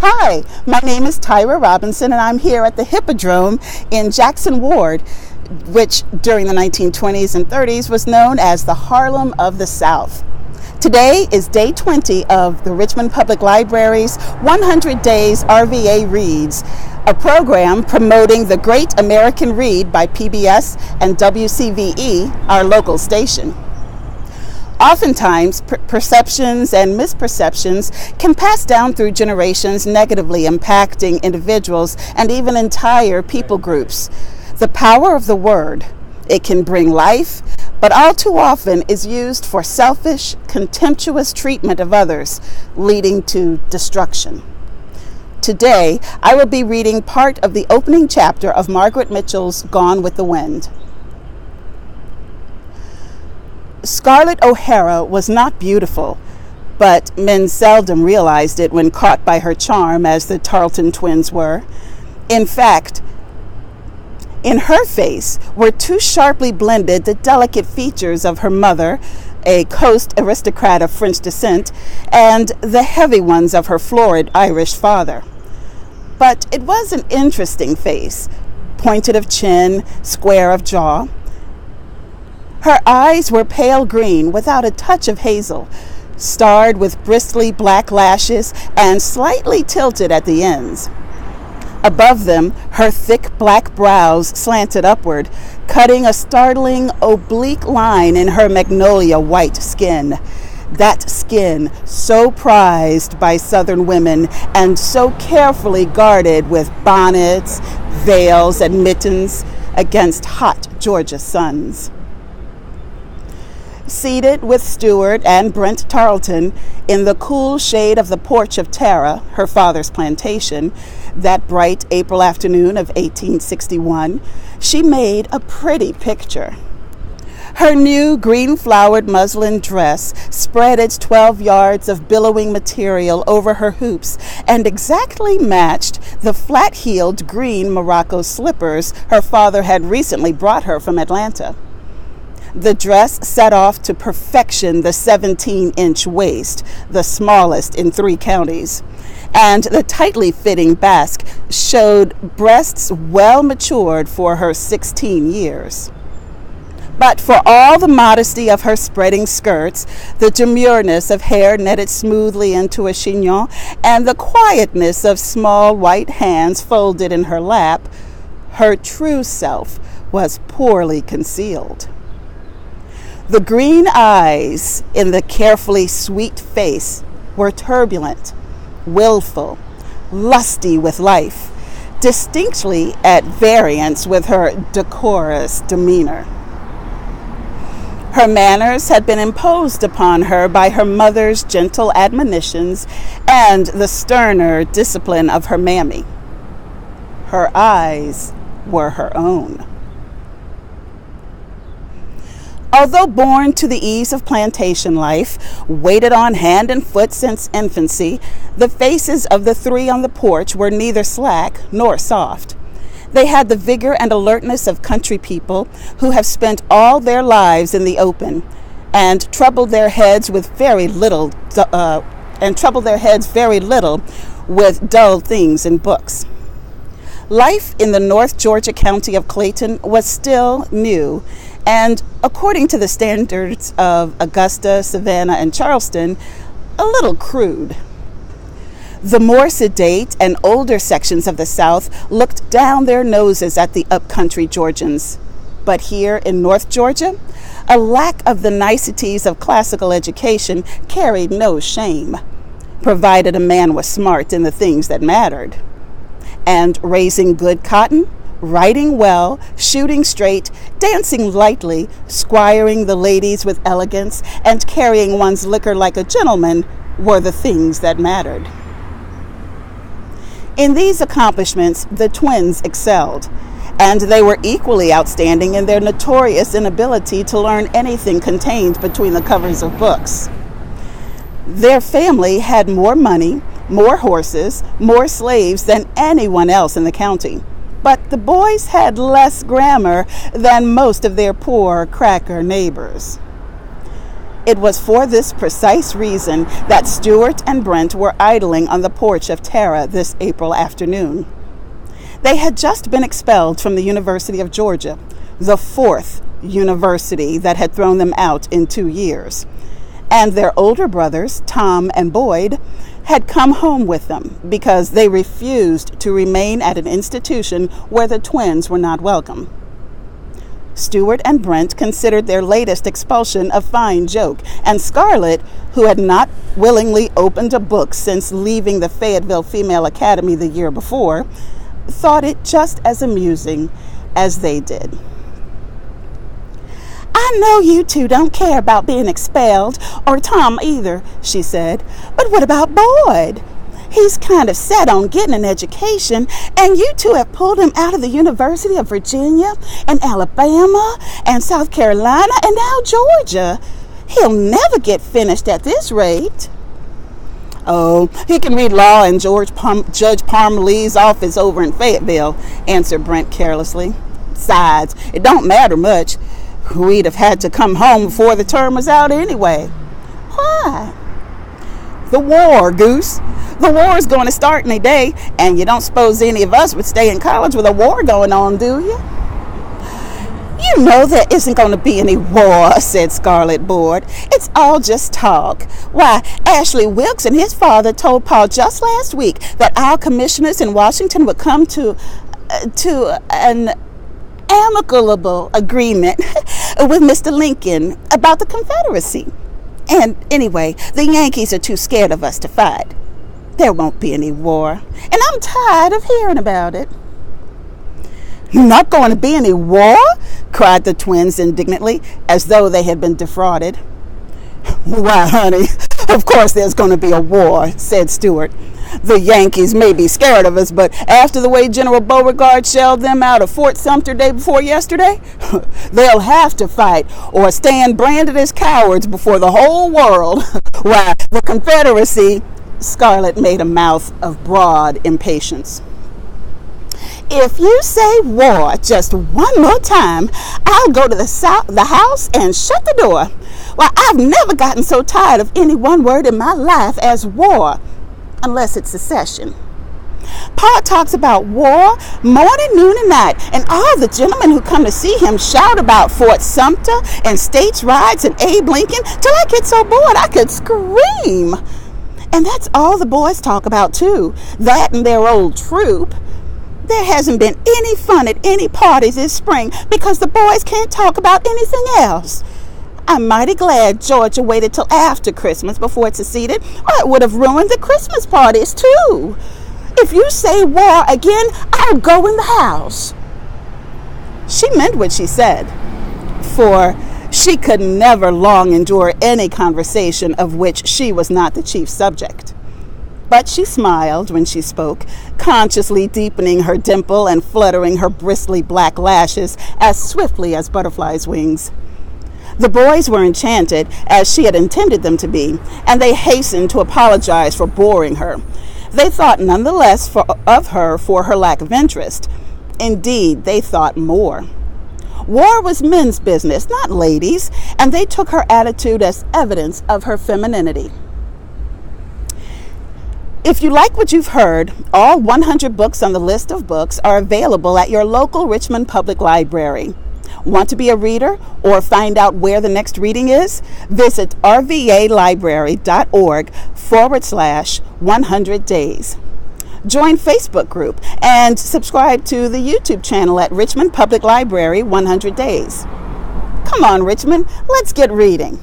Hi, my name is Tyra Robinson, and I'm here at the Hippodrome in Jackson Ward, which during the 1920s and 30s was known as the Harlem of the South. Today is day 20 of the Richmond Public Library's 100 Days RVA Reads, a program promoting the Great American Read by PBS and WCVE, our local station. Oftentimes, perceptions and misperceptions can pass down through generations, negatively impacting individuals and even entire people groups. The power of the word, it can bring life, but all too often is used for selfish, contemptuous treatment of others, leading to destruction. Today, I will be reading part of the opening chapter of Margaret Mitchell's Gone with the Wind. Scarlett O'Hara was not beautiful, but men seldom realized it when caught by her charm, as the Tarleton twins were. In fact, in her face were too sharply blended the delicate features of her mother, a coast aristocrat of French descent, and the heavy ones of her florid Irish father. But it was an interesting face, pointed of chin, square of jaw. Her eyes were pale green without a touch of hazel, starred with bristly black lashes and slightly tilted at the ends. Above them, her thick black brows slanted upward, cutting a startling oblique line in her magnolia white skin. That skin so prized by Southern women and so carefully guarded with bonnets, veils, and mittens against hot Georgia suns. Seated with Stuart and Brent Tarleton in the cool shade of the porch of Tara, her father's plantation, that bright April afternoon of 1861, she made a pretty picture. Her new green-flowered muslin dress spread its 12 yards of billowing material over her hoops and exactly matched the flat-heeled green Morocco slippers her father had recently brought her from Atlanta. The dress set off to perfection the 17-inch waist, the smallest in 3 counties, and the tightly fitting basque showed breasts well matured for her 16 years. But for all the modesty of her spreading skirts, the demureness of hair netted smoothly into a chignon, and the quietness of small white hands folded in her lap, her true self was poorly concealed. The green eyes in the carefully sweet face were turbulent, willful, lusty with life, distinctly at variance with her decorous demeanor. Her manners had been imposed upon her by her mother's gentle admonitions and the sterner discipline of her mammy. Her eyes were her own. Although born to the ease of plantation life, weighted on hand and foot since infancy, the faces of the 3 on the porch were neither slack nor soft. They had the vigor and alertness of country people who have spent all their lives in the open and troubled their heads very little with dull things in books. Life in the North Georgia county of Clayton was still new, and according to the standards of Augusta, Savannah, and Charleston, a little crude. The more sedate and older sections of the South looked down their noses at the upcountry Georgians. But here in North Georgia, a lack of the niceties of classical education carried no shame, provided a man was smart in the things that mattered. And raising good cotton, writing well, shooting straight, dancing lightly, squiring the ladies with elegance, and carrying one's liquor like a gentleman were the things that mattered. In these accomplishments, the twins excelled, and they were equally outstanding in their notorious inability to learn anything contained between the covers of books. Their family had more money, more horses, more slaves than anyone else in the county. But the boys had less grammar than most of their poor cracker neighbors. It was for this precise reason that Stewart and Brent were idling on the porch of Tara this April afternoon. They had just been expelled from the University of Georgia, the fourth university that had thrown them out in 2 years. And their older brothers, Tom and Boyd, had come home with them because they refused to remain at an institution where the twins were not welcome. Stewart and Brent considered their latest expulsion a fine joke, and Scarlett, who had not willingly opened a book since leaving the Fayetteville Female Academy the year before, thought it just as amusing as they did. "I know you two don't care about being expelled, or Tom either," she said. "But what about Boyd? He's kind of set on getting an education, and you two have pulled him out of the University of Virginia and Alabama and South Carolina and now Georgia. He'll never get finished at this rate." "Oh, he can read law in Judge Parmalee's office over in Fayetteville," answered Brent carelessly. "Besides, it don't matter much. We'd have had to come home before the term was out anyway." "Why?" "The war, Goose. The war is going to start in a day, and you don't suppose any of us would stay in college with a war going on, do you?" "You know there isn't going to be any war," said Scarlett, bored. "It's all just talk. Why, Ashley Wilkes and his father told Paul just last week that our commissioners in Washington would come to an amicable agreement with Mr. Lincoln about the Confederacy. And anyway, the Yankees are too scared of us to fight. There won't be any war, and I'm tired of hearing about it." "Not going to be any war?" cried the twins indignantly, as though they had been defrauded. "Why, honey, of course there's going to be a war," said Stewart. "The Yankees may be scared of us, but after the way General Beauregard shelled them out of Fort Sumter day before yesterday, they'll have to fight or stand branded as cowards before the whole world. Why, the Confederacy—" Scarlett made a mouth of broad impatience. "If you say war just one more time, I'll go to the house and shut the door. Why, I've never gotten so tired of any one word in my life as war, unless it's secession. Pa talks about war morning, noon, and night, and all the gentlemen who come to see him shout about Fort Sumter and states' rights and Abe Lincoln till I get so bored I could scream. And that's all the boys talk about, too, that and their old troop. There hasn't been any fun at any parties this spring because the boys can't talk about anything else. I'm mighty glad Georgia waited till after Christmas before it seceded, or it would have ruined the Christmas parties, too. If you say war again, I'll go in the house." She meant what she said, for she could never long endure any conversation of which she was not the chief subject. But she smiled when she spoke, consciously deepening her dimple and fluttering her bristly black lashes as swiftly as butterflies' wings. The boys were enchanted, as she had intended them to be, and they hastened to apologize for boring her. They thought none the less of her for her lack of interest. Indeed, they thought more. War was men's business, not ladies', and they took her attitude as evidence of her femininity. If you like what you've heard, all 100 books on the list of books are available at your local Richmond Public Library. Want to be a reader or find out where the next reading is? Visit rvalibrary.org/100 days. Join Facebook group and subscribe to the YouTube channel at Richmond Public Library 100 Days. Come on, Richmond, let's get reading.